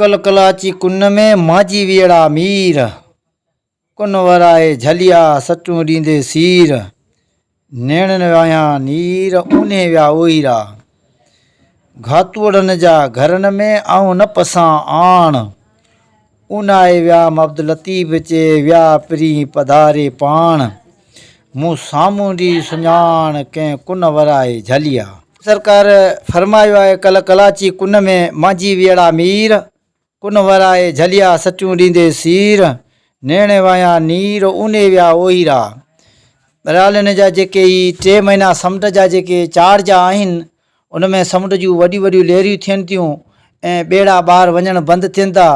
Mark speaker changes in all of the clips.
Speaker 1: कल कलाची कुन में माजी वियड़ा मीर, कुन वराए झलिया सटूं ॾींदे सीर, नेणन वाया नीर ऊने विया ओईरा, घातुड़न जा घरन में आऊं न पसां आण, ऊनाए विया अब्दुल लतीफ़ चे विया पिरी पधारे पाण, मूं साम्हूं डी सुञाण कंहिं कुन वराए झलिया। सरकार फरमायो आहे कल कलाची कुन में मांझी वियड़ा मीर, कुन वराए झलिया सटियूं ॾींदे सीर, नेणे वाया नीर ऊने विया ओईरा। बहरहाल हिन जा जेके ई 3 महीना समुंड जा जेके चार जा आहिनि उन में समुंड जूं वॾियूं वॾियूं लहरियूं थियनि थियूं ऐं ॿेड़ा ॿार वञणु बंदि थियनि था।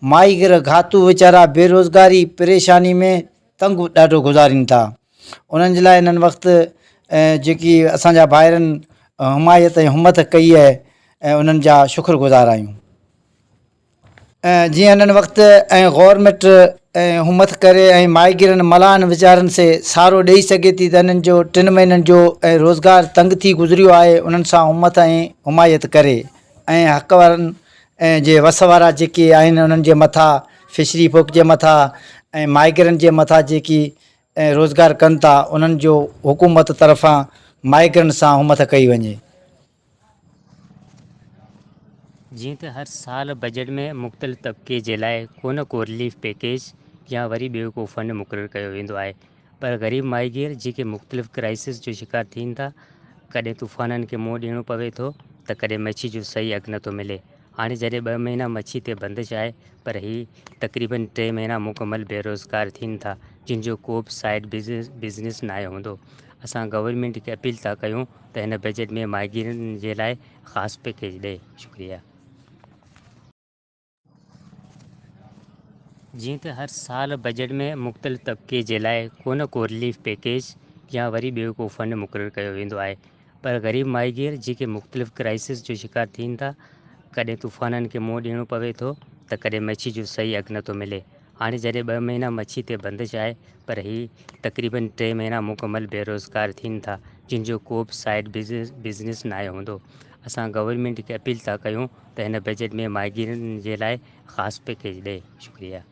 Speaker 1: माईगिर घातू वीचारा बेरोज़गारी परेशानी में तंग ॾाढो गुज़ारीनि था। उन्हनि जे लाइ हिननि वक़्तु जेकी असांजा भाइरनि हिमायत ऐं हिमत कई आहे ऐं उन्हनि जा शुक्रगुज़ार आहियूं। जीअं हिननि वक़्तु ऐं गवर्नमेंट ऐं हिमत करे ऐं माईगिरनि मल्हानि वीचारनि से सहारो ॾेई सघे थी त हिननि जो 3 महीननि जो ऐं रोज़गार तंग थी गुज़रियो आहे, उन्हनि सां हिमत ऐं हिमायत करे ऐं हक़ वारनि ऐं जे वस वारा जेके आहिनि उन्हनि जे मथां फिशरी folk जे मथां ऐं माईगिरनि जे मथां जेकी ऐं रोज़गार कनि था उन्हनि जो हुकूमत तरफ़ां माईगिरनि सां हिमत कई वञे।
Speaker 2: जीअं त हर साल बजट में मुख़्तलिफ़ तबके जे लाइ को रिलीफ पैकेज या वरी ॿियो को फंड मुक़ररु कयो वेंदो आहे, पर ग़रीब माहीगीर जेके मुख़्तलिफ़ क्राइसिस जो शिकार थियनि था, कॾहिं तूफ़ाननि खे मुंहुं ॾियणो पवे थो त कॾहिं मच्छी जो सही अघु नथो मिले। हाणे जॾहिं 2 महीना मच्छी ते बंदिश आहे, पर ही तक़रीबन 3 महीना मुकमल बेरोज़गार थियनि था जिन जो को बि साइड बिज़नेस न आहे हूंदो। असां गवर्नमेंट खे अपील था कयूं त हिन बजट में माहीगीरनि जे लाइ ख़ासि पैकेज ॾे। शुक्रिया। जीअं त हर साल बजट में मुख़्तलिफ़ तबके जे लाइ को रिलीफ पैकेज या वरी ॿियो को फंड मुक़ररु कयो वेंदो आहे, पर ग़रीब माहीगीर जेके मुख़्तलिफ़ क्राइसिस जो शिकार थियनि था, कॾहिं तूफ़ाननि खे मुंहुं ॾियणो पवे थो त कॾहिं मच्छी जो सही अघु नथो मिले। हाणे जॾहिं 2 महीना मच्छी ते बंदिश आहे, पर ही तक़रीबन 3 महीना मुकमल बेरोज़गार थियनि था जिन जो को बि साइड बिज़नेस न आहे हूंदो। असां गवर्नमेंट खे अपील था कयूं त हिन बजट में माहीगीरनि जे लाइ ख़ासि पैकेज ॾे। शुक्रिया।